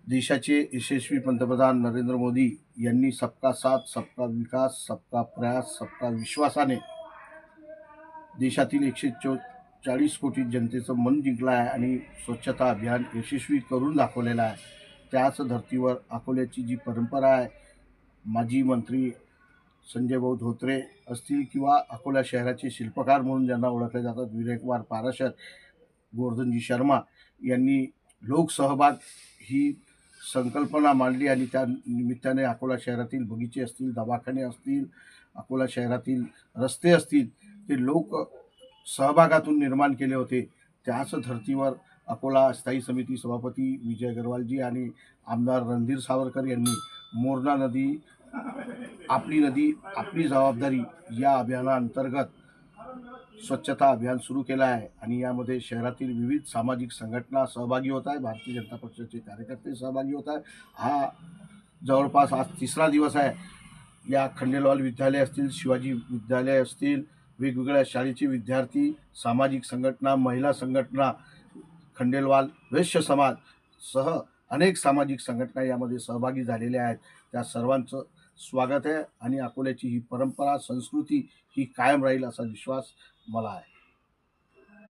देशाचे यशस्वी पंतप्रधान नरेंद्र मोदी यांनी सबका साथ, सबका विकास, सबका प्रयास, सबका विश्वासाने देशातील 140 कोटी जनतेचं मन जिंकलं आहे आणि स्वच्छता अभियान यशस्वी करून दाखवलेलं आहे. त्याच धर्तीवर अकोल्याची जी परंपरा आहे, माजी मंत्री संजय भाऊ धोत्रे असतील किंवा अकोला शहराचे शिल्पकार म्हणून ज्यांना ओळखले जातात विनयकुमार पाराशर, गोवर्धनजी शर्मा यांनी लोकसहभाग ही संकल्पना मांडली आणि त्या निमित्ताने अकोला शहरातील बगीचे असतील, दवाखाने असतील, अकोला शहरातील रस्ते असतील, ते लोक सहभागातून निर्माण केले होते. त्याच धर्तीवर अकोला स्थायी समिती सभापती विजय अग्रवालजी आणि आमदार रणधीर सावरकर यांनी मोरणा नदी आपली जबाबदारी या अभियानाअंतर्गत स्वच्छता अभियान सुरू केलं आहे आणि यामध्ये शहरातील विविध सामाजिक संघटना सहभागी होत आहे. भारतीय जनता पक्षाचे कार्यकर्ते सहभागी होत आहे. हा जवळपास आज तिसरा दिवस आहे. या खंडेलवाल विद्यालय असतील, शिवाजी विद्यालय असतील, वेगवेगळ्या शाळेचे विद्यार्थी, सामाजिक संघटना, महिला संघटना, खंडेलवाल वैश्य समाज सह अनेक सामाजिक संघटना यामध्ये सहभागी झालेल्या आहेत. त्या सर्वांचं स्वागत आहे आणि अकोल्याची ही परंपरा, संस्कृती ही कायम राहील असा विश्वास मला आहे.